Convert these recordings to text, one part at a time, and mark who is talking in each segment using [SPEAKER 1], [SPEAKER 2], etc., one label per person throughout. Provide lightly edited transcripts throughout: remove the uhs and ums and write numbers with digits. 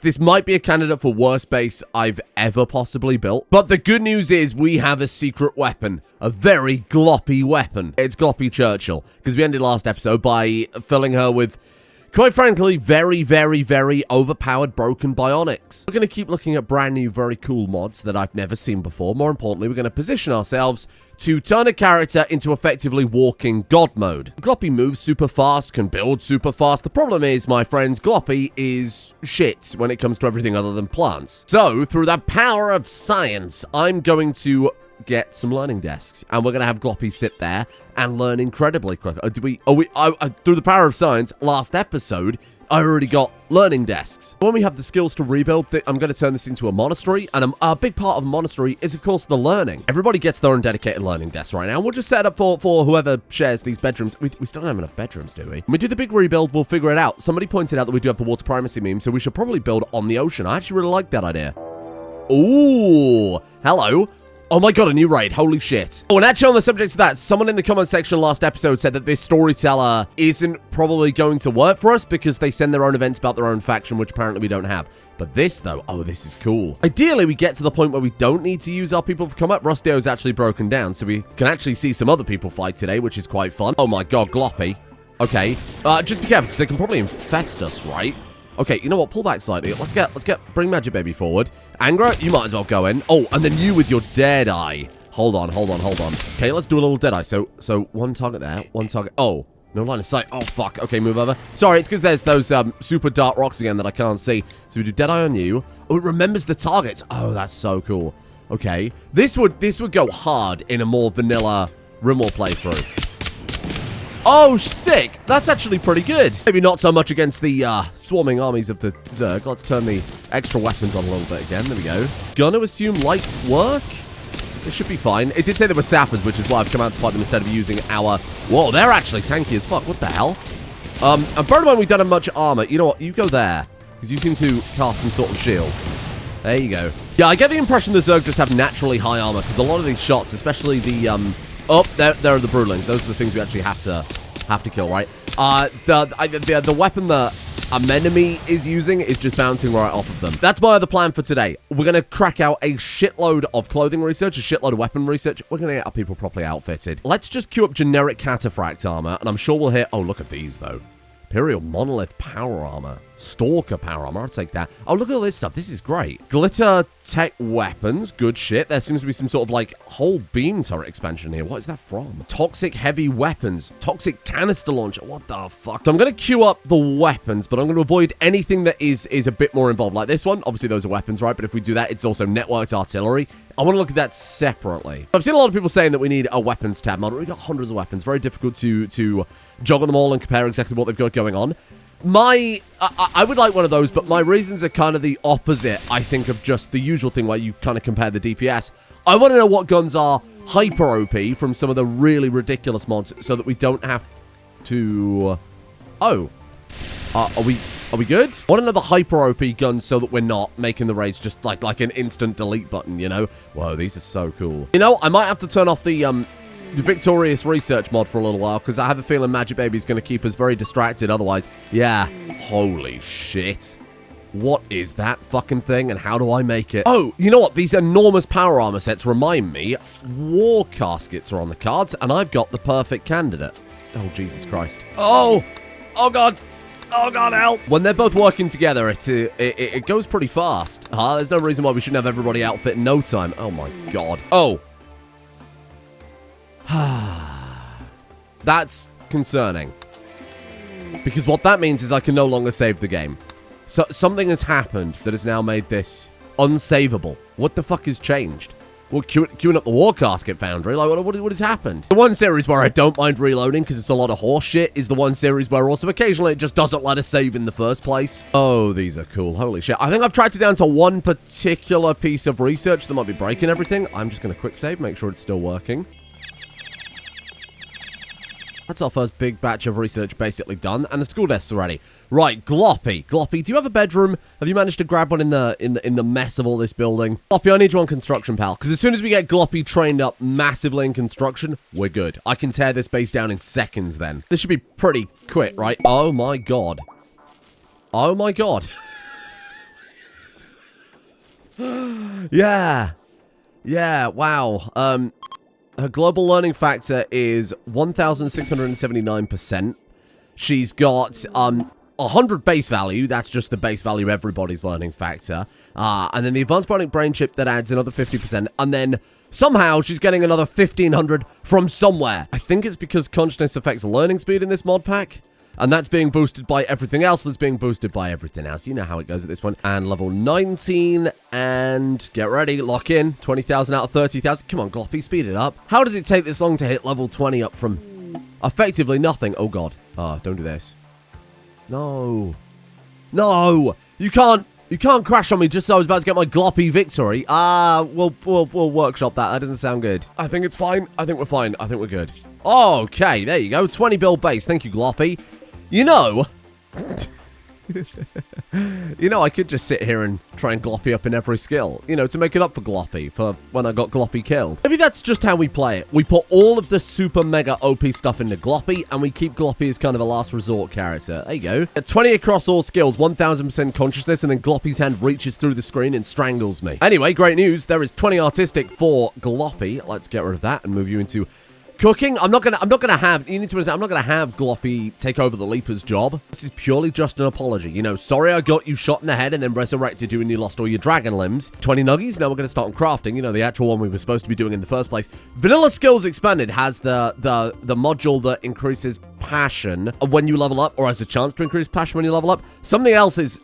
[SPEAKER 1] This might be a candidate for worst base I've ever possibly built. But the good news is we have a secret weapon. A very gloppy weapon. It's Gloppy Churchill. Because we ended last episode by filling her with, quite frankly, very, very, very overpowered broken bionics. We're going to keep looking at brand new, very cool mods that I've never seen before. More importantly, we're going to position ourselves to turn a character into effectively walking God mode. Gloppy moves super fast, can build super fast. The problem is, my friends, Gloppy is shit when it comes to everything other than plants. So, through the power of science, I'm going to get some learning desks, and we're going to have Gloppy sit there and learn incredibly quick. Through the power of science, last episode, I already got learning desks. When we have the skills to rebuild, I'm going to turn this into a monastery, and a big part of a monastery is, of course, the learning. Everybody gets their own dedicated learning desk right now. We'll just set up for whoever shares these bedrooms. We still don't have enough bedrooms, do we? When we do the big rebuild, we'll figure it out. Somebody pointed out that we do have the water primacy meme, so we should probably build on the ocean. I actually really like that idea. Ooh, hello. Oh my god, a new raid. Holy shit. Oh, and actually on the subject of that, someone in the comment section last episode said that this Storyteller isn't probably going to work for us because they send their own events about their own faction, which apparently we don't have. But this, though, oh, this is cool. Ideally, we get to the point where we don't need to use our people for combat. Rustio is actually broken down, so we can actually see some other people fight today, which is quite fun. Oh my god, Gloppy. Okay, just be careful, because they can probably infest us, right? Okay, you know what? Pull back slightly. Bring Magic Baby forward. Angra, you might as well go in. Oh, and then you with your dead eye. Hold on. Okay, let's do a little dead eye. So one target there, one target. Oh, no line of sight. Oh, fuck. Okay, move over. Sorry, it's because there's those super dark rocks again that I can't see. So we do dead eye on you. Oh, it remembers the targets. Oh, that's so cool. Okay, this would go hard in a more vanilla Rimworld playthrough. Oh, sick. That's actually pretty good. Maybe not so much against the swarming armies of the Zerg. Let's turn the extra weapons on a little bit again. There we go. Gonna assume light work. It should be fine. It did say there were sappers, which is why I've come out to fight them instead of using our... Whoa, they're actually tanky as fuck. What the hell? And bear in mind, we don't have much armor. You know what? You go there, because you seem to cast some sort of shield. There you go. Yeah, I get the impression the Zerg just have naturally high armor, because a lot of these shots, especially the... Oh, there are the Broodlings. Those are the things we actually have to kill, right? The weapon that Anomaly is using is just bouncing right off of them. That's my other plan for today. We're going to crack out a shitload of clothing research, a shitload of weapon research. We're going to get our people properly outfitted. Let's just queue up generic cataphract armor, and I'm sure we'll hit... Oh, look at these, though. Imperial Monolith power armor. Stalker power armor. I'll take that. Oh, look at all this stuff. This is great. Glitter tech weapons. Good shit. There seems to be some sort of, like, whole beam turret expansion here. What is that from? Toxic heavy weapons. Toxic canister launcher. What the fuck? So I'm going to queue up the weapons, but I'm going to avoid anything that is a bit more involved. Like this one. Obviously, those are weapons, right? But if we do that, it's also networked artillery. I want to look at that separately. I've seen a lot of people saying that we need a weapons tab mod. We've got hundreds of weapons. Very difficult to juggle them all and compare exactly what they've got going on. I would like one of those, but my reasons are kind of the opposite, I think, of just the usual thing where you kind of compare the DPS. I want to know what guns are hyper OP from some of the really ridiculous mods so that we don't have to... Oh. Are we good? I want to know the hyper OP guns so that we're not making the raids just like an instant delete button, you know? Whoa, these are so cool. You know, I might have to turn off the Victorious Research mod for a little while, because I have a feeling Magic Baby's going to keep us very distracted otherwise. Yeah. Holy shit. What is that fucking thing, and how do I make it? Oh, you know what? These enormous power armor sets remind me. Warcaskets are on the cards, and I've got the perfect candidate. Oh, Jesus Christ. Oh! Oh, God! Oh, God, help! When they're both working together, it goes pretty fast. There's no reason why we shouldn't have everybody outfit in no time. Oh, my God. Oh. That's concerning. Because what that means is I can no longer save the game. So something has happened that has now made this unsavable. What the fuck has changed? Well, queuing up the Warcasket Foundry, like, what has happened? The one series where I don't mind reloading because it's a lot of horse shit is the one series where also occasionally it just doesn't let us save in the first place. Oh, these are cool. Holy shit. I think I've tracked it down to one particular piece of research that might be breaking everything. I'm just going to quick save, make sure it's still working. That's our first big batch of research basically done, and the school desks are ready. Right, Gloppy. Gloppy, do you have a bedroom? Have you managed to grab one in the mess of all this building? Gloppy, I need you on construction, pal, because as soon as we get Gloppy trained up massively in construction, we're good. I can tear this base down in seconds then. This should be pretty quick, right? Oh my god. Oh my god. Yeah. Yeah, wow. Her global learning factor is 1,679%. She's got 100 base value. That's just the base value everybody's learning factor. And then the advanced bionic brain chip that adds another 50%. And then somehow she's getting another 1,500 from somewhere. I think it's because consciousness affects learning speed in this mod pack. And that's being boosted by everything else that's being boosted by everything else. You know how it goes at this point. And level 19. And get ready. Lock in. 20,000 out of 30,000. Come on, Gloppy. Speed it up. How does it take this long to hit level 20 up from effectively nothing? Oh, God. Oh, don't do this. No. No. You can't crash on me just so I was about to get my Gloppy victory. We'll workshop that. That doesn't sound good. I think it's fine. I think we're fine. I think we're good. Okay, there you go. 20 build base. Thank you, Gloppy. You know, I could just sit here and try and Gloppy up in every skill, to make it up for Gloppy for when I got Gloppy killed. Maybe that's just how we play it. We put all of the super mega OP stuff into Gloppy, and we keep Gloppy as kind of a last resort character. There you go. At 20 across all skills, 1,000% consciousness, and then Gloppy's hand reaches through the screen and strangles me. Anyway, great news. There is 20 artistic for Gloppy. Let's get rid of that and move you into cooking. I'm not gonna have Gloppy take over the Leaper's job. This is purely just an apology. Sorry I got you shot in the head and then resurrected you and you lost all your dragon limbs. 20 nuggies. Now we're gonna start on crafting. The actual one we were supposed to be doing in the first place. Vanilla Skills Expanded has the module that increases passion when you level up, or has a chance to increase passion when you level up. Something else has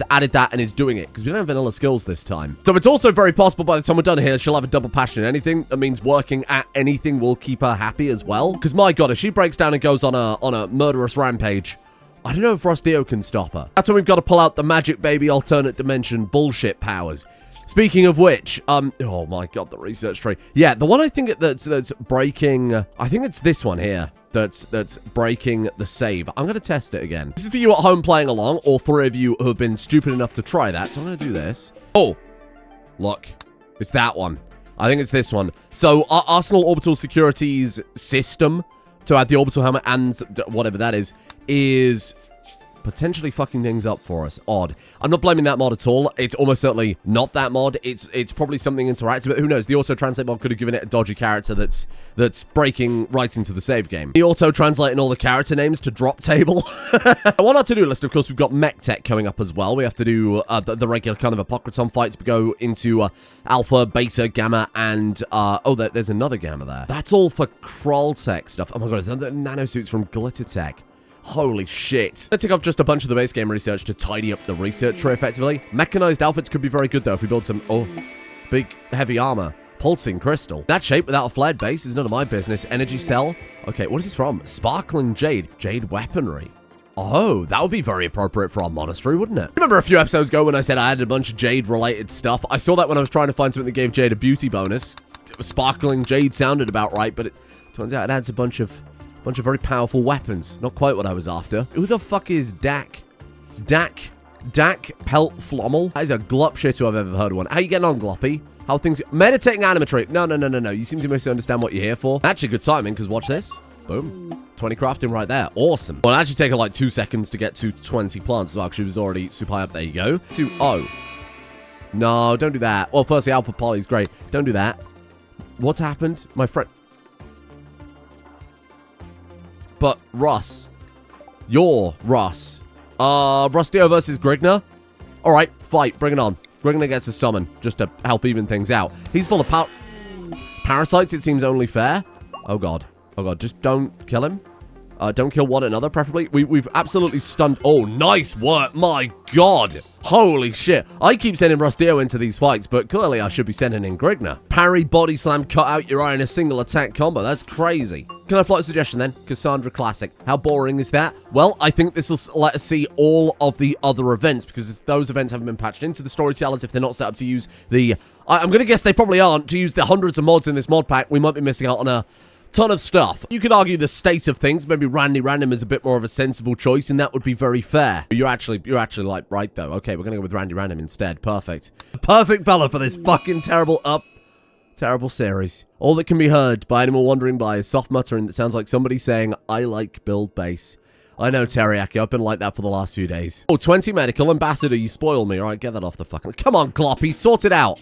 [SPEAKER 1] added that and is doing it because we don't have vanilla skills this time. So it's also very possible by the time we're done here, she'll have a double passion in anything. That means working at anything will keep her happy as well. Because my God, if she breaks down and goes on a murderous rampage, I don't know if Rustio can stop her. That's when we've got to pull out the magic baby alternate dimension bullshit powers. Speaking of which, oh my God, the research tree. Yeah, the one I think that's breaking, I think it's this one here that's breaking the save. I'm going to test it again. This is for you at home playing along, all three of you who have been stupid enough to try that. So I'm going to do this. Oh, look, it's that one. I think it's this one. So our Arsenal Orbital Securities system to add the orbital helmet and whatever that is potentially fucking things up for us. Odd. I'm not blaming that mod at all. It's almost certainly not that mod. It's probably something interactive, but who knows? The auto-translate mod could have given it a dodgy character that's breaking right into the save game. The auto-translating all the character names to drop table. On our to-do list, of course, we've got mech tech coming up as well. We have to do the regular kind of Apocryton fights, but go into Alpha, Beta, Gamma, and there's another Gamma there. That's all for Kroll tech stuff. Oh my God, there's another nanosuits from Glitter Tech. Holy shit. Let's take off just a bunch of the base game research to tidy up the research tree effectively. Mechanized outfits could be very good though if we build some, big heavy armor. Pulsing crystal. That shape without a flared base is none of my business. Energy cell. Okay, what is this from? Sparkling jade. Jade weaponry. Oh, that would be very appropriate for our monastery, wouldn't it? Remember a few episodes ago when I said I added a bunch of jade-related stuff? I saw that when I was trying to find something that gave jade a beauty bonus. Sparkling jade sounded about right, but it turns out it adds a bunch of very powerful weapons. Not quite what I was after. Who the fuck is Dak? Dak Pelt Flommel? That is a glop shit who I've ever heard of one. How you getting on, Gloppy? How things... Meditating animatronic. No. You seem to misunderstand what you're here for. Actually, good timing, because watch this. Boom. 20 crafting right there. Awesome. Well, it actually taken like 2 seconds to get to 20 plants. So actually, it was already super high up. There you go. No, don't do that. Well, firstly, Alpha Poly's great. Don't do that. What's happened? My friend... But Russ. You're Russ. Rustio versus Grigna? Alright, fight. Bring it on. Grigna gets a summon just to help even things out. He's full of parasites, it seems only fair. Oh god. Just don't kill him. Don't kill one another, preferably. We've absolutely stunned... Oh, nice work. My god. Holy shit. I keep sending Rustio into these fights, but clearly I should be sending in Grigna. Parry, body slam, cut out your eye in a single attack combo. That's crazy. Can I float a suggestion then? Cassandra Classic. How boring is that? Well, I think this will let us see all of the other events, because if those events haven't been patched into the Storytellers, if they're not set up to use the... I'm going to guess they probably aren't, to use the hundreds of mods in this mod pack, we might be missing out on a ton of stuff. You could argue the state of things. Maybe Randy Random is a bit more of a sensible choice, and that would be very fair. You're actually like right though. Okay, we're gonna go with Randy Random instead. Perfect. Perfect fella for this fucking terrible series. All that can be heard by anyone wandering by is soft muttering that sounds like somebody saying, I like build base. I know, Teriyaki. I've been like that for the last few days. Oh, 20 medical ambassador. You spoil me. All right, get that off the fucking... Come on, Gloppy. Sort it out.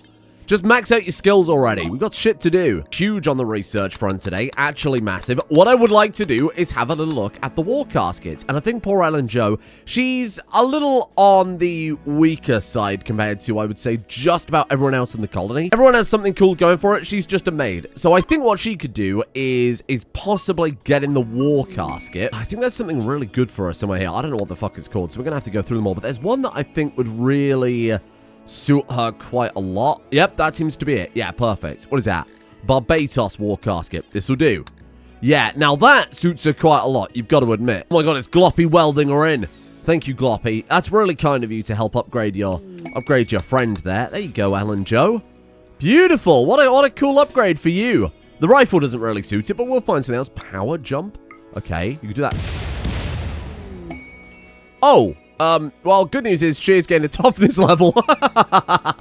[SPEAKER 1] Just max out your skills already. We've got shit to do. Huge on the research front today. Actually massive. What I would like to do is have a little look at the Warcasket. And I think poor Ellen Jo, she's a little on the weaker side compared to, I would say, just about everyone else in the colony. Everyone has something cool going for it. She's just a maid. So I think what she could do is possibly get in the Warcasket. I think that's something really good for us somewhere here. I don't know what the fuck it's called, so we're going to have to go through them all. But there's one that I think would really suit her quite a lot. Yep, that seems to be it. Yeah, perfect. What is that? Barbatos Warcasket. This will do. Yeah, now that suits her quite a lot, you've got to admit. Oh my god, it's Gloppy welding her in. Thank you, Gloppy. That's really kind of you to help upgrade your friend there. There you go, Ellen Jo. Beautiful. What a cool upgrade for you. The rifle doesn't really suit it, but we'll find something else. Power jump. Okay, you can do that. Oh, well, good news is she has gained a toughness level.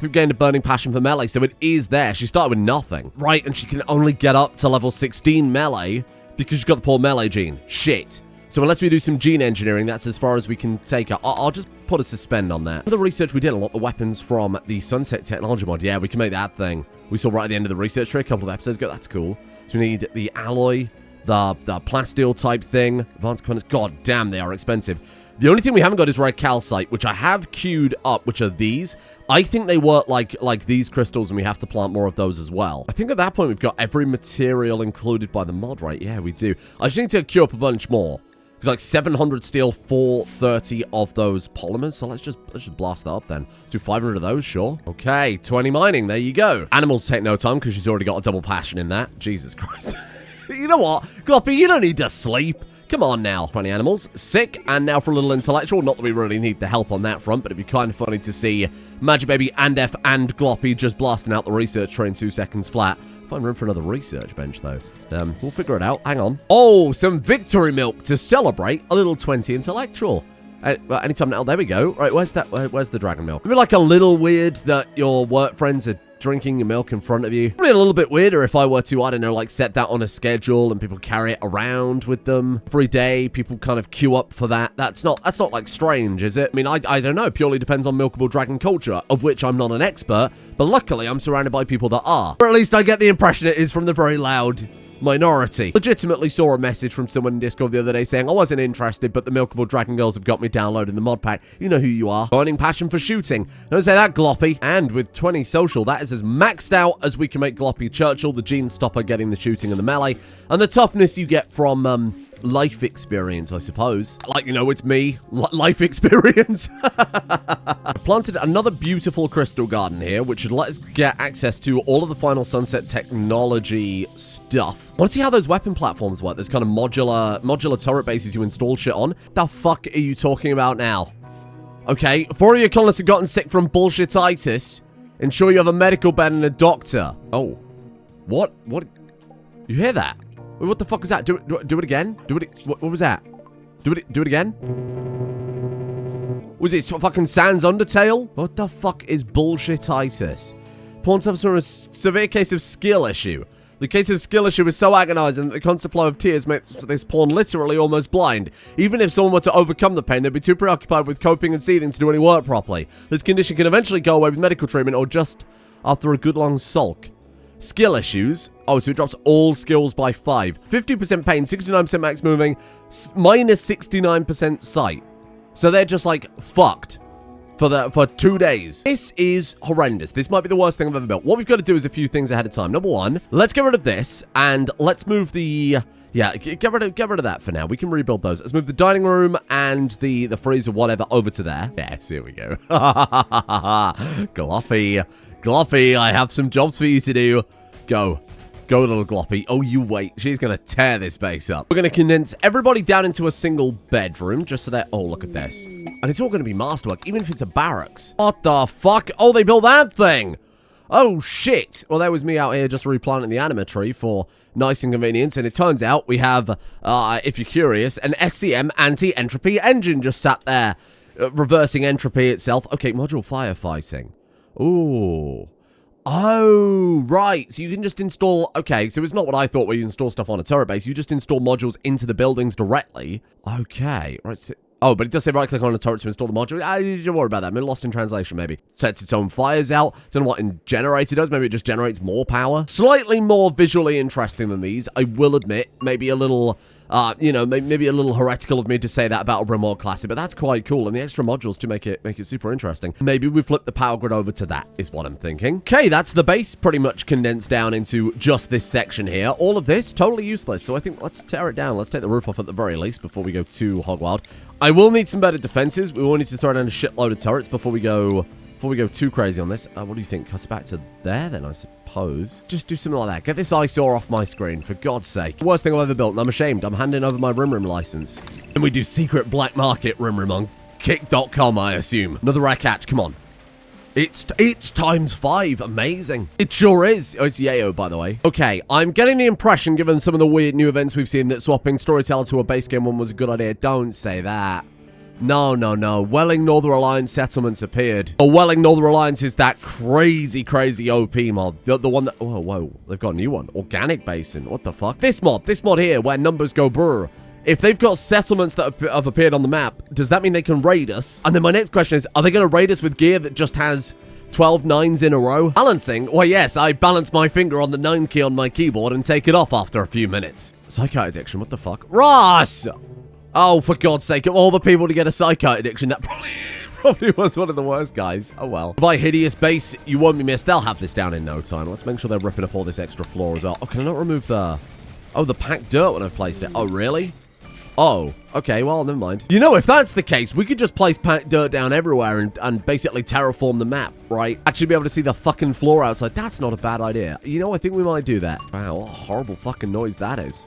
[SPEAKER 1] We've gained a burning passion for melee, so it is there. She started with nothing. Right, and she can only get up to level 16 melee because she's got the poor melee gene. Shit. So unless we do some gene engineering, that's as far as we can take her. I'll just put a suspend on that. The research we did unlock the weapons from the Sunset Technology mod. Yeah, we can make that thing. We saw right at the end of the research tree a couple of episodes ago. That's cool. So we need the alloy, the plasteel type thing, advanced components. God damn, they are expensive. The only thing we haven't got is red calcite, which I have queued up, which are these. I think they work like these crystals, and we have to plant more of those as well. I think at that point, we've got every material included by the mod, right? Yeah, we do. I just need to queue up a bunch more. Because like 700 steel, 430 of those polymers. So let's just blast that up then. Let's do 500 of those, sure. Okay, 20 mining. There you go. Animals take no time because she's already got a double passion in that. Jesus Christ. You know what? Gloppy, you don't need to sleep. Come on now. 20 animals. Sick. And now for a little intellectual. Not that we really need the help on that front, but it'd be kind of funny to see Magic Baby and F and Gloppy just blasting out the research tray in 2 seconds flat. Find room for another research bench, though. We'll figure it out. Hang on. Oh, some victory milk to celebrate a little 20 intellectual. Anytime now. There we go. Right, where's that? Where's the dragon milk? It'd be like a little weird that your work friends are drinking your milk in front of you. Probably a little bit weirder if I were to, I don't know, like set that on a schedule and people carry it around with them every day. People kind of queue up for that. That's not like strange, is it? I mean, I don't know. It purely depends on milkable dragon culture, of which I'm not an expert, but luckily I'm surrounded by people that are. Or at least I get the impression it is from the very loud minority. Legitimately saw a message from someone in Discord the other day saying I wasn't interested, but the milkable dragon girls have got me downloading the mod pack. You know who you are. Burning passion for shooting. Don't say that, Gloppy. And with 20 social, that is as maxed out as we can make Gloppy Churchill, the gene stopper getting the shooting and the melee, and the toughness you get from life experience, I suppose. Like, you know, it's me. Life experience. I've planted another beautiful crystal garden here, which should let us get access to all of the final Sunset technology stuff. I want to see how those weapon platforms work. Those kind of modular turret bases you install shit on. The fuck are you talking about now? Okay, 4 of your colonists have gotten sick from bullshititis. Ensure you have a medical bed and a doctor. Oh. What? You hear that? Wait, what the fuck is that? Do it again? What was that? Do it again? Was it fucking Sans Undertale? What the fuck is bullshititis? Pawn suffers from a severe case of skill issue. The case of skill issue is so agonizing that the constant flow of tears makes this pawn literally almost blind. Even if someone were to overcome the pain, they'd be too preoccupied with coping and seething to do any work properly. This condition can eventually go away with medical treatment or just after a good long sulk. Skill issues. Oh, so it drops all skills by 5. 50% pain, 69% max moving, minus 69% sight. So they're just like fucked for 2 days. This is horrendous. This might be the worst thing I've ever built. What we've got to do is a few things ahead of time. Number one, let's get rid of this and let's move the... Yeah, get rid of that for now. We can rebuild those. Let's move the dining room and the freezer, whatever, over to there. Yes, here we go. Gloppy, I have some jobs for you to do. Go, little Gloppy. Oh, you wait. She's going to tear this base up. We're going to condense everybody down into a single bedroom, just so that... Oh, look at this. And it's all going to be masterwork, even if it's a barracks. What the fuck? Oh, they built that thing. Oh, shit. Well, there was me out here just replanting the anima tree for nice inconvenience. And it turns out we have, if you're curious, an SCM anti-entropy engine just sat there, reversing entropy itself. Okay, module firefighting. Ooh. Oh, right. So you can just install... Okay, so it's not what I thought where you install stuff on a turret base. You just install modules into the buildings directly. Okay. Right, so Oh, but it does say right-click on the turret to install the module. Don't worry about that. Maybe lost in translation, maybe. Sets its own fires out. Don't know what in generator does. Maybe it just generates more power. Slightly more visually interesting than these, I will admit. Maybe a little, maybe a little heretical of me to say that about a Rimworld classic, but that's quite cool. And the extra modules to make it super interesting. Maybe we flip the power grid over to that, is what I'm thinking. Okay, that's the base pretty much condensed down into just this section here. All of this, totally useless. So I think let's tear it down. Let's take the roof off at the very least before we go too hog wild. I will need some better defenses. We will need to throw down a shitload of turrets before we go too crazy on this. What do you think? Cut it back to there then, I suppose. Just do something like that. Get this eyesore off my screen, for God's sake. Worst thing I've ever built, and I'm ashamed. I'm handing over my Rim license. And we do secret black market Rim on kick.com, I assume. Another rare catch, come on. It's ×5. Amazing. It sure is. Oh, it's Yayo, by the way. Okay, I'm getting the impression, given some of the weird new events we've seen, that swapping Storyteller to a base game one was a good idea. Don't say that. No. Welling Northern Alliance settlements appeared. Oh, Welling Northern Alliance is that crazy OP mod. The one that... Whoa. They've got a new one. Organic Basin. What the fuck? This mod here, where numbers go brr. If they've got settlements that have appeared on the map, does that mean they can raid us? And then my next question is, are they going to raid us with gear that just has 12 9s in a row? Balancing? Well, yes, I balance my finger on the 9 key on my keyboard and take it off after a few minutes. Psychite addiction, what the fuck? Ross! Oh, for God's sake, of all the people to get a psychite addiction, that probably was one of the worst guys. Oh, well. By Hideous Base, you won't be missed. They'll have this down in no time. Let's make sure they're ripping up all this extra floor as well. Oh, can I not remove the packed dirt when I've placed it? Oh, really? Oh, okay, well, never mind. You know, if that's the case, we could just place packed dirt down everywhere and basically terraform the map, right? Actually be able to see the fucking floor outside. That's not a bad idea. You know, I think we might do that. Wow, what a horrible fucking noise that is.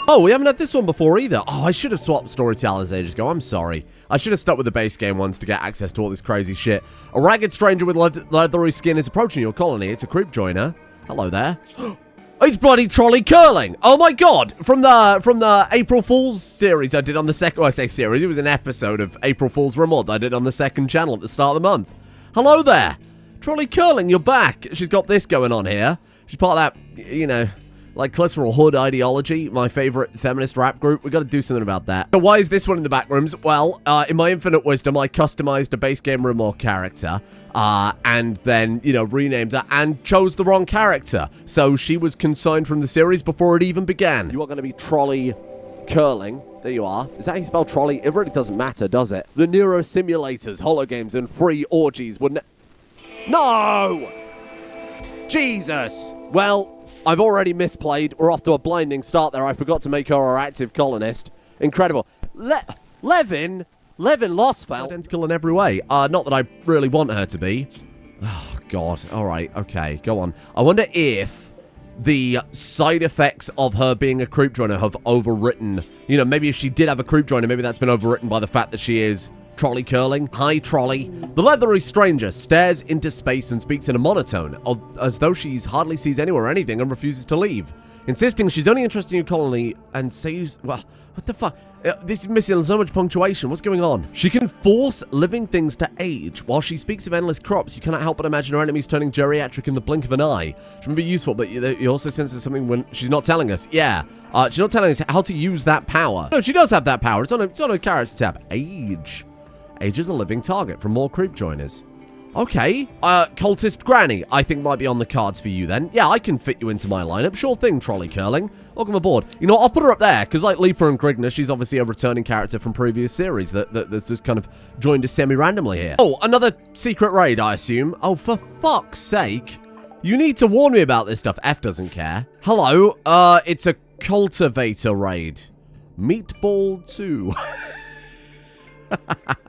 [SPEAKER 1] Oh, we haven't had this one before either. Oh, I should have swapped Storytellers ages ago. I'm sorry. I should have stuck with the base game ones to get access to all this crazy shit. A ragged stranger with leathery skin is approaching your colony. It's a creep joiner. Hello there. It's bloody Trolly curling. Oh my God. From the April Fool's series I did on the second, I say series, it was an episode of April Fool's Rimworld I did on the second channel at the start of the month. Hello there. Trolly curling, you're back. She's got this going on here. She's part of that, you know, like clitoral hood ideology, my favorite feminist rap group. We got to do something about that. So why is this one in the Backrooms? Well, in my infinite wisdom, I customized a base game Rimworld character, and then, you know, renamed her and chose the wrong character. So she was consigned from the series before it even began. You are going to be Trolly curling. There you are. Is that how you spell Trolly? It really doesn't matter, does it? The Neuro simulators, hologames, and free orgies would No! Jesus! Well, I've already misplayed. We're off to a blinding start there. I forgot to make her our active colonist. Incredible. Levin lost fell. Identical in every way. Not that I really want her to be. Oh, God. All right. Okay. Go on. I wonder if the side effects of her being a creep joiner have overwritten. You know, maybe if she did have a creep joiner, maybe that's been overwritten by the fact that she is Trolly curling. Hi, Trolly. The leathery stranger stares into space and speaks in a monotone, as though she hardly sees anyone or anything and refuses to leave, insisting she's only interested in your colony and says, well, what the fuck? This is missing so much punctuation. What's going on? She can force living things to age. While she speaks of endless crops, you cannot help but imagine her enemies turning geriatric in the blink of an eye. She can be useful, but you also sense there's something when she's not telling us. Yeah, she's not telling us how to use that power. No, she does have that power. It's on a character tab. Age. Age is a living target for more creep joiners. Okay, cultist granny, I think might be on the cards for you then. Yeah, I can fit you into my lineup. Sure thing, Trolly curling. Welcome aboard. You know, I'll put her up there, because like Leaper and Krigna, she's obviously a returning character from previous series that's just kind of joined us semi-randomly here. Oh, another secret raid, I assume. Oh, for fuck's sake. You need to warn me about this stuff. F doesn't care. Hello, it's a cultivator raid. Meatball 2.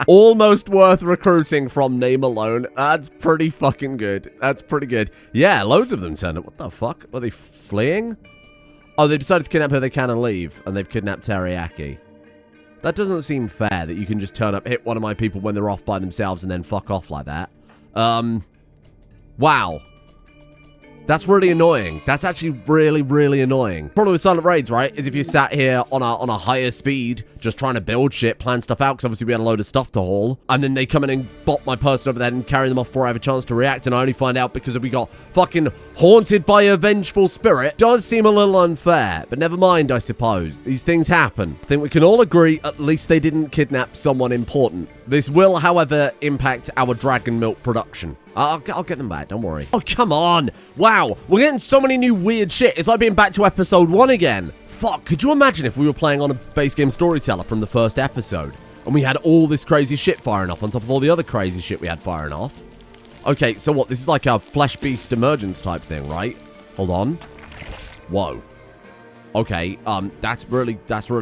[SPEAKER 1] Almost worth recruiting from name alone. That's pretty fucking good. That's pretty good. Yeah, loads of them turned up. What the fuck? Are they fleeing? Oh, they decided to kidnap who they can and leave, and they've kidnapped Teriyaki. That doesn't seem fair that you can just turn up, hit one of my people when they're off by themselves, and then fuck off like that. Wow. That's really annoying. That's actually really, really annoying. Problem with silent raids, right, is if you sat here on a higher speed, just trying to build shit, plan stuff out, because obviously we had a load of stuff to haul, and then they come in and bop my person over there and carry them off before I have a chance to react, and I only find out because we got fucking haunted by a vengeful spirit. Does seem a little unfair, but never mind, I suppose. These things happen. I think we can all agree at least they didn't kidnap someone important. This will, however, impact our dragon milk production. I'll get them back, don't worry. Oh, come on. Wow, we're getting so many new weird shit. It's like being back to episode 1 again. Fuck, could you imagine if we were playing on a base game Storyteller from the first episode, and we had all this crazy shit firing off on top of all the other crazy shit we had firing off? Okay, so what? This is like a flesh beast emergence type thing, right? Hold on. Whoa. Okay, that's really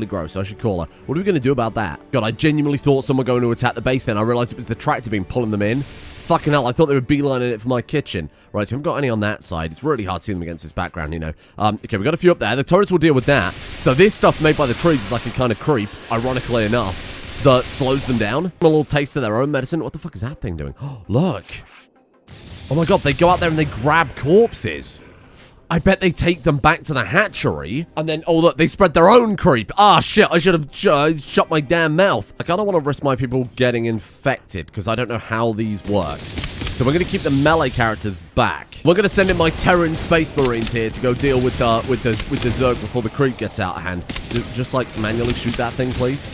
[SPEAKER 1] gross. I should call her. What are we going to do about that? God, I genuinely thought someone were going to attack the base then. I realized it was the tractor beam pulling them in. Fucking hell, I thought they were beelining it for my kitchen. Right, so we haven't got any on that side. It's really hard seeing them against this background, you know. Okay, we got a few up there. The turrets will deal with that. So this stuff made by the trees is like a kind of creep, ironically enough, that slows them down. A little taste of their own medicine. What the fuck is that thing doing? Oh, look. Oh my god, they go out there and they grab corpses. I bet they take them back to the hatchery, and then, oh look, they spread their own creep. Ah, shit, I should have shut my damn mouth. I kind of want to risk my people getting infected, because I don't know how these work. So we're going to keep the melee characters back. We're going to send in my Terran Space Marines here to go deal with the Zerg before the creep gets out of hand. Just, like, manually shoot that thing, please.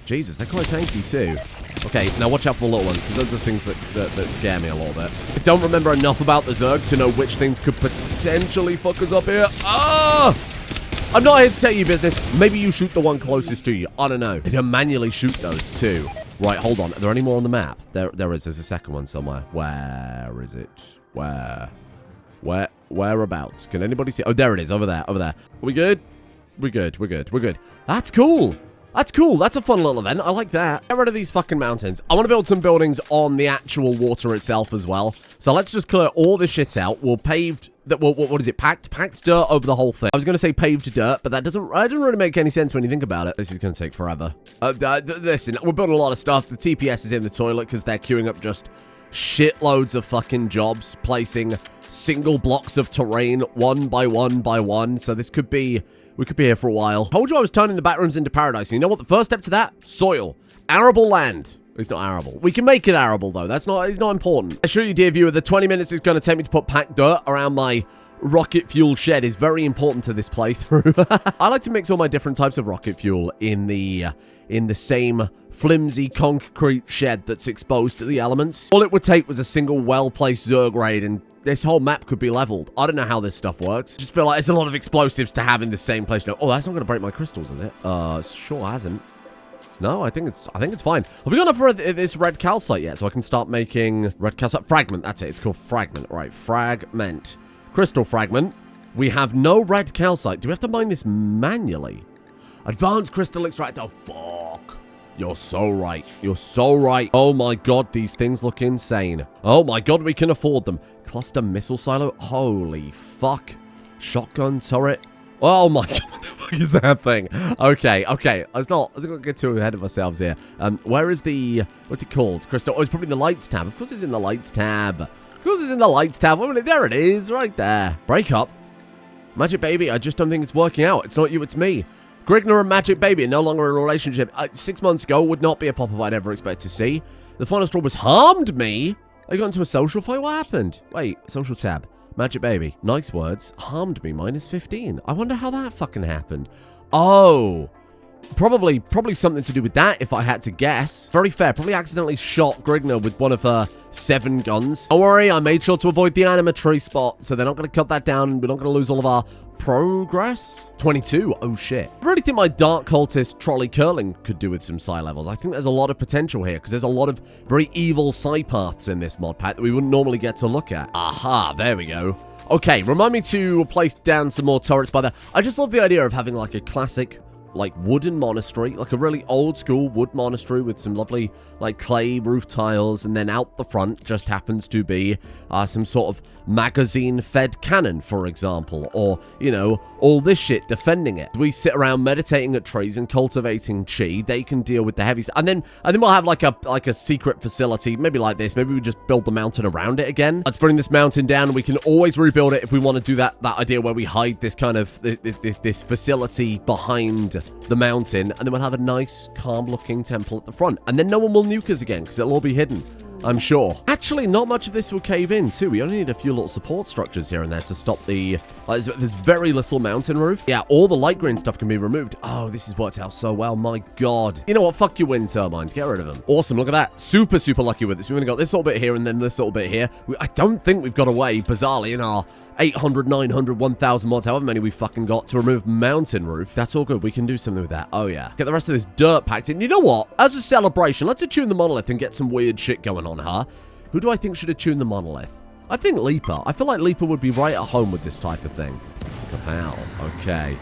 [SPEAKER 1] Jesus, they're quite tanky, too. Okay, now watch out for the little ones, because those are things that scare me a little bit. I don't remember enough about the Zerg to know which things could potentially fuck us up here. Ah! I'm not here to tell you business. Maybe you shoot the one closest to you. I don't know. They don't manually shoot those, too. Right, hold on. Are there any more on the map? There is. There's a second one somewhere. Where is it? Whereabouts? Can anybody see? Oh, there it is. Over there. Over there. Are we good? We're good. That's cool. That's cool. That's a fun little event. I like that. Get rid of these fucking mountains. I want to build some buildings on the actual water itself as well. So let's just clear all this shit out. We'll paved... What is it? Packed dirt over the whole thing. I was going to say paved dirt, but that doesn't really make any sense when you think about it. This is going to take forever. Listen, we're building a lot of stuff. The TPS is in the toilet because they're queuing up just shitloads of fucking jobs, placing single blocks of terrain one by one by one. So this could be... We could be here for a while. I told you I was turning the backrooms into paradise. And you know what? The first step to that? Soil. Arable land. It's not arable. We can make it arable, though. It's not important. I assure you, dear viewer, the 20 minutes it's going to take me to put packed dirt around my rocket fuel shed is very important to this playthrough. I like to mix all my different types of rocket fuel in the same flimsy concrete shed that's exposed to the elements. All it would take was a single well-placed Zerg raid and this whole map could be leveled. I don't know how this stuff works. Just feel like it's a lot of explosives to have in the same place. No, oh, that's not going to break my crystals, is it? Sure hasn't. No, I think it's fine. Have we gone up for this red calcite yet? So I can start making red calcite fragment. That's it. It's called fragment. All right, fragment. Crystal fragment. We have no red calcite. Do we have to mine this manually? Advanced crystal extractor. Oh, fuck. You're so right. You're so right. Oh my god, these things look insane. Oh my god, we can afford them. Cluster missile silo. Holy fuck. Shotgun turret. Oh my god, what the fuck is that thing? Okay. I was not going to get too ahead of ourselves here. Where is the... What's it called? Crystal. Oh, it's probably the lights tab. Of course it's in the lights tab. Of course it's in the lights tab. There it is. Right there. Break up. Magic Baby, I just don't think it's working out. It's not you, it's me. Grigner and Magic Baby are no longer in a relationship. 6 months ago would not be a pop-up I'd ever expect to see. The final straw was harmed me. I got into a social fight. What happened? Wait, social tab. Magic Baby. Nice words. Harmed me minus 15. I wonder how that fucking happened. Oh. Probably something to do with that, if I had to guess. Very fair. Probably accidentally shot Grigner with one of her 7 guns. Don't worry, I made sure to avoid the animatory spot, so they're not going to cut that down. We're not going to lose all of our progress. 22. Oh, shit. I really think my Dark Cultist Trolly Curling could do with some psi levels. I think there's a lot of potential here, because there's a lot of very evil psi paths in this mod pack that we wouldn't normally get to look at. Aha, there we go. Okay, remind me to place down some more turrets by there. I just love the idea of having, like, a classic like, wooden monastery, like a really old school wood monastery with some lovely, like, clay roof tiles, and then out the front just happens to be some sort of magazine-fed cannon, for example, or, you know, all this shit defending it. We sit around meditating at trees and cultivating chi. They can deal with the heavy stuff, and then we'll have like a secret facility, maybe like this. Maybe we just build the mountain around it again. Let's bring this mountain down, and we can always rebuild it if we want to do that idea where we hide this kind of this facility behind the mountain, and then we'll have a nice, calm-looking temple at the front, and then no one will nuke us again because it'll all be hidden, I'm sure. Actually, not much of this will cave in, too. We only need a few little support structures here and there to stop the... there's very little mountain roof. Yeah, all the light green stuff can be removed. Oh, this has worked out so well. My God. You know what? Fuck your wind turbines. Get rid of them. Awesome. Look at that. Super, super lucky with this. We've only got this little bit here and then this little bit here. I don't think we've got away, bizarrely, in our 800, 900, 1,000 mods, however many we fucking got, to remove mountain roof. That's all good. We can do something with that. Oh, yeah. Get the rest of this dirt packed in. You know what? As a celebration, let's attune the monolith and get some weird shit going on, huh? Who do I think should attune the monolith? I think Leaper. I feel like Leaper would be right at home with this type of thing. Kapow. Okay.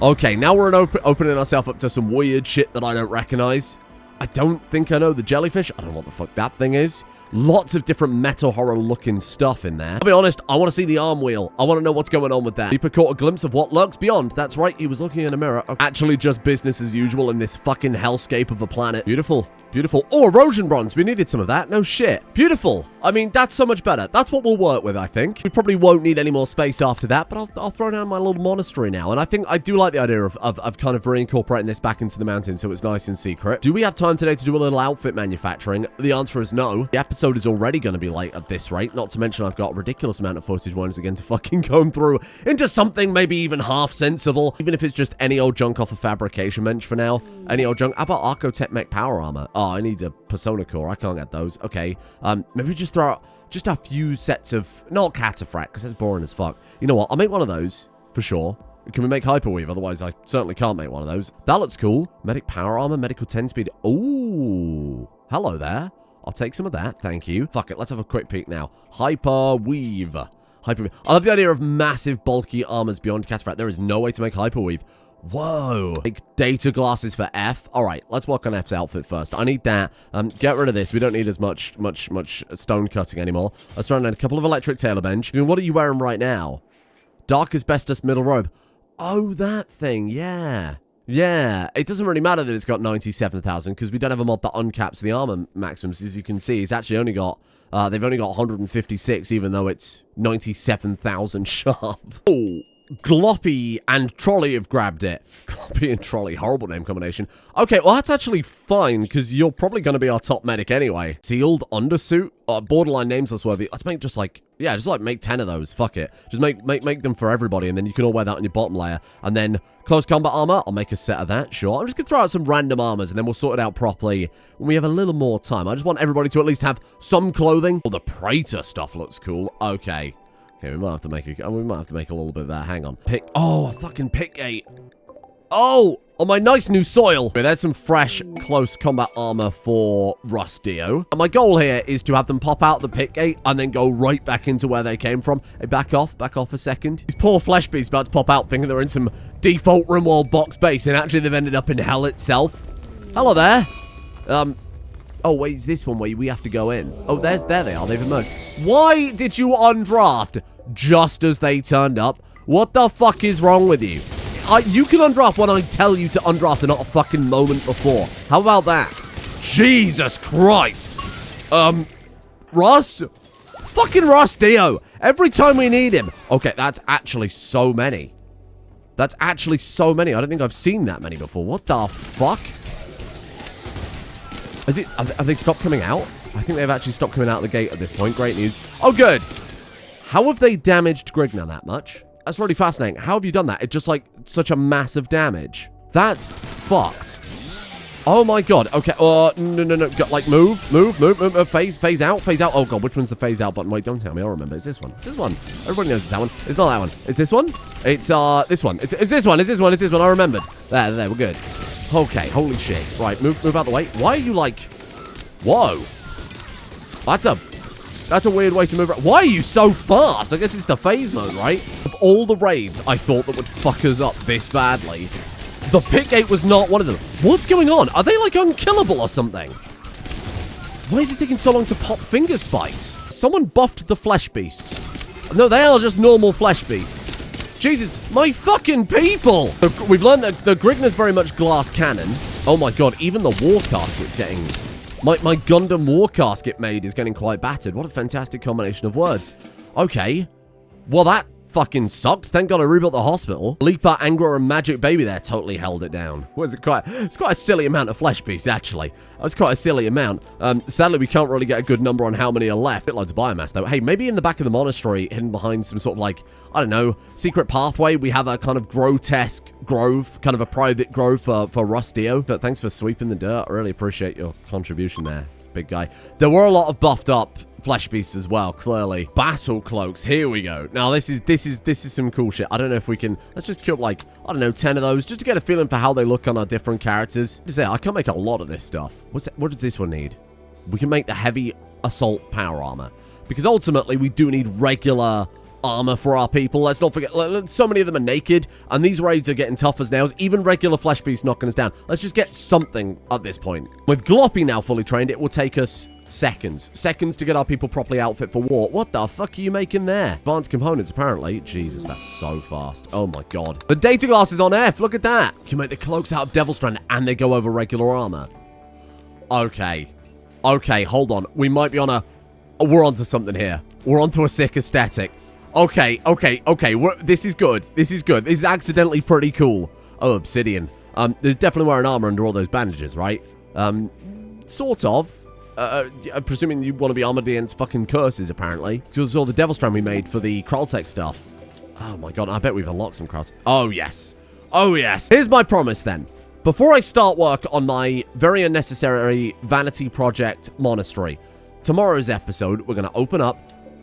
[SPEAKER 1] Okay, now we're opening ourselves up to some weird shit that I don't recognize. I don't think I know the jellyfish. I don't know what the fuck that thing is. Lots of different metal horror looking stuff in there. I'll be honest, I want to see the arm wheel. I want to know what's going on with that. Leaper caught a glimpse of what lurks beyond. That's right, he was looking in a mirror. Okay. Actually just business as usual in this fucking hellscape of a planet. Beautiful. Beautiful. Oh, erosion bronze. We needed some of that. No shit. Beautiful. I mean, that's so much better. That's what we'll work with, I think. We probably won't need any more space after that, but I'll throw down my little monastery now. And I think I do like the idea of kind of reincorporating this back into the mountain so it's nice and secret. Do we have time today to do a little outfit manufacturing? The answer is no. The episode is already going to be late at this rate. Not to mention I've got a ridiculous amount of footage once again to fucking comb through into something maybe even half sensible. Even if it's just any old junk off a fabrication bench for now. Any old junk. How about Archotech Mech Power Armor? Oh, I need a Persona Core. I can't get those. Okay. Maybe just throw out just a few sets of... Not Cataphract, because that's boring as fuck. You know what? I'll make one of those, for sure. Can we make Hyperweave? Otherwise, I certainly can't make one of those. That looks cool. Medic Power Armor, Medical 10 Speed. Ooh. Hello there. I'll take some of that. Thank you. Fuck it. Let's have a quick peek now. Hyperweave. Hyperweave. I love the idea of massive, bulky armors beyond Cataphract. There is no way to make Hyperweave. Whoa. Make data glasses for F. All right, let's work on F's outfit first. I need that. Get rid of this. We don't need as much stone cutting anymore. Let's run in a couple of electric tailor bench. I mean, what are you wearing right now? Dark asbestos middle robe. Oh, that thing. Yeah. Yeah. It doesn't really matter that it's got 97,000 because we don't have a mod that uncaps the armor maximums. As you can see, it's actually only got... they've only got 156 even though it's 97,000 sharp. Oh. Gloppy and Trolly have grabbed it. Gloppy and Trolly, horrible name combination. Okay, well, that's actually fine, because you're probably going to be our top medic anyway. Sealed undersuit, borderline nameless worthy. Let's make just like, yeah, just like make 10 of those. Fuck it. Just make them for everybody, and then you can all wear that on your bottom layer. And then close combat armor, I'll make a set of that, sure. I'm just going to throw out some random armors, and then we'll sort it out properly when we have a little more time. I just want everybody to at least have some clothing. Oh, the Praetor stuff looks cool. Okay. Okay, we might have to make a little bit of that. Hang on. Oh, a fucking pick gate. Oh, on my nice new soil. Okay, there's some fresh close combat armor for Rustio. And my goal here is to have them pop out the pick gate and then go right back into where they came from. Hey, back off a second. These poor flesh beasts about to pop out thinking they're in some default Rimworld box base, and actually they've ended up in hell itself. Hello there. Oh, wait, it's this one where we have to go in. Oh, there they are. They've emerged. Why did you undraft just as they turned up? What the fuck is wrong with you? You can undraft when I tell you to undraft and not a fucking moment before. How about that? Jesus Christ. Russ? Fucking Rustio. Every time we need him. Okay, that's actually so many. That's actually so many. I don't think I've seen that many before. What the fuck? Have they stopped coming out? I think they've actually stopped coming out of the gate at this point. Great news. Oh, good. How have they damaged Grigna that much? That's really fascinating. How have you done that? It's just like such a massive damage. That's fucked. Oh my god. Okay. No. Like move. Phase out. Oh god, which one's the phase out button? Wait, don't tell me. I'll remember. It's this one. It's this one. Everybody knows it's that one. It's not that one. It's this one. It's this one. It's this one. It's this one. I remembered. There. We're good. Okay, holy shit. Right, move out the way. Why are you like... Whoa. That's a weird way to move around. Why are you so fast? I guess it's the phase mode, right? Of all the raids I thought that would fuck us up this badly, The pickgate was not one of them. What's going on? Are they, like, unkillable or something? Why is it taking so long to pop finger spikes? Someone buffed the flesh beasts. No, they are just normal flesh beasts. Jesus, my fucking people! We've learned that the Grigna's very much glass cannon. Oh my god, even the Warcasket's getting... My Gundam Warcasket maid is getting quite battered. What a fantastic combination of words. Okay. Well, that fucking sucked. Thank god I rebuilt the hospital. Leaper, Angra, and Magic Baby there totally held it down. Was it quite... It's quite a silly amount of flesh beasts, actually. That's quite a silly amount. Sadly, we can't really get a good number on how many are left. Bit loads of biomass, though. Hey, maybe in the back of the monastery, hidden behind some sort of, like, I don't know, secret pathway, we have a kind of grotesque grove, kind of a private grove for Rustio. But thanks for sweeping the dirt. I really appreciate your contribution there, big guy. There were a lot of buffed up flesh beasts as well, clearly. Battle cloaks, here we go. Now, this is some cool shit. I don't know if we can... Let's just kill, like, I don't know, 10 of those, just to get a feeling for how they look on our different characters. I can make a lot of this stuff. What does this one need? We can make the heavy assault power armor. Because ultimately, we do need regular armor for our people. Let's not forget, so many of them are naked, and these raids are getting tough as nails. Even regular flesh beasts knocking us down. Let's just get something at this point. With Gloppy now fully trained, it will take us... Seconds to get our people properly outfit for war. What the fuck are you making there? Advanced components, apparently. Jesus, that's so fast. Oh my god. The data glass is on F. Look at that. You can make the cloaks out of Devil Strand and they go over regular armor. Okay. Okay, hold on. We might be on a... We're onto something here. We're onto a sick aesthetic. Okay. This is good. This is accidentally pretty cool. Oh, obsidian. There's definitely wearing armor under all those bandages, right? Sort of. Presuming you want to be armored against fucking curses, apparently. So it's all the Devil Strand we made for the Kraltech stuff. Oh my god, I bet we've unlocked some Kraltech. Oh yes. Oh yes. Here's my promise then. Before I start work on my very unnecessary vanity project Monastery, tomorrow's episode, we're going to open up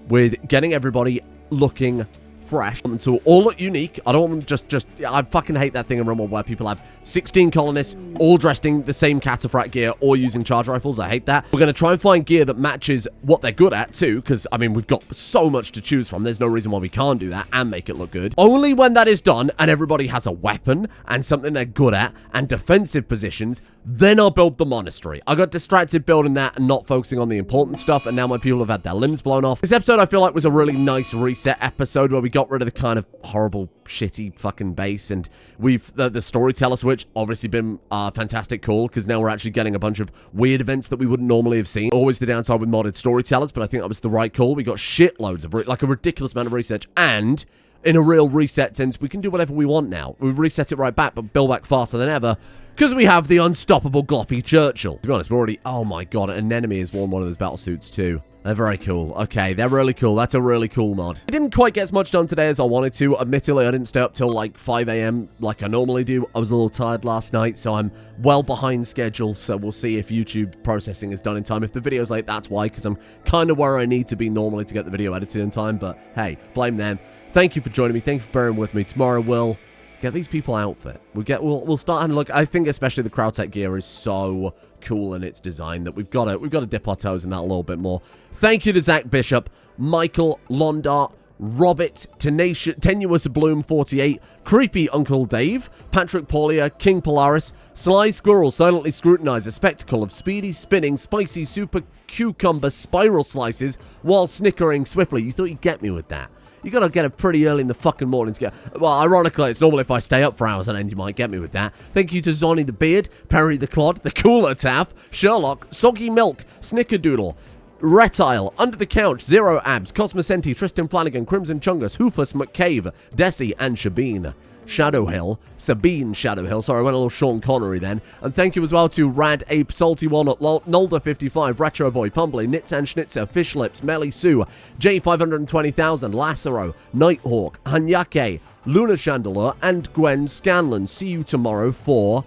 [SPEAKER 1] with getting everybody looking fresh. So all look unique. I don't want them just I fucking hate that thing in Rimworld where people have 16 colonists all dressed in the same cataphract gear or using charge rifles. I hate that. We're going to try and find gear that matches what they're good at too, because I mean we've got so much to choose from. There's no reason why we can't do that and make it look good. Only when that is done and everybody has a weapon and something they're good at and defensive positions, then I'll build the monastery. I got distracted building that and not focusing on the important stuff, and now my people have had their limbs blown off. This episode I feel like was a really nice reset episode where we got rid of the kind of horrible, shitty fucking base, and we've the Storyteller switch obviously been a fantastic call, because now we're actually getting a bunch of weird events that we wouldn't normally have seen. Always the downside with modded Storytellers, but I think that was the right call. We got shitloads of, like a ridiculous amount of research, and in a real reset sense, we can do whatever we want now. We've reset it right back, but build back faster than ever, because we have the unstoppable Gloppy Churchill. To be honest, we're already... Oh my god, an enemy has worn one of those battle suits too. They're very cool. Okay, they're really cool. That's a really cool mod. I didn't quite get as much done today as I wanted to. Admittedly, I didn't stay up till like 5 a.m. like I normally do. I was a little tired last night, so I'm well behind schedule. So we'll see if YouTube processing is done in time. If the video's late, that's why, because I'm kind of where I need to be normally to get the video edited in time. But hey, blame them. Thank you for joining me. Thank you for bearing with me. Tomorrow we'll get these people outfit. We'll start having a look. I think especially the Kraltech gear is so cool in its design that we've got to dip our toes in that a little bit more. Thank you to Zach Bishop, Michael Londart, Robert Tenuous Bloom 48, Creepy Uncle Dave, Patrick Paulia, King Polaris, Sly Squirrel Silently Scrutinize, a spectacle of speedy spinning spicy super cucumber spiral slices while snickering swiftly. You thought you'd get me with that? You gotta get up pretty early in the fucking morning to get... Well, ironically, it's normal if I stay up for hours and then you might get me with that. Thank you to Zonny the Beard, Perry the Clod, the Cooler Taff, Sherlock, Soggy Milk, Snickerdoodle, Retile, Under the Couch, Zero Abs, Cosmosenti, Tristan Flanagan, Crimson Chungus, Hoofus McCave, Desi, and Shabine. Shadowhill, Sabine Shadowhill, sorry, I went a little Sean Connery then, and thank you as well to Rad Ape, Salty Walnut, Nolda55, Retro Boy, Pumbly, Nitzan Schnitzer, Fish Lips, Melly Sue, J520,000, Lassero, Nighthawk, Hanyake, Luna Chandelier, and Gwen Scanlon. See you tomorrow for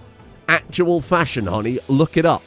[SPEAKER 1] Actual Fashion, honey, look it up.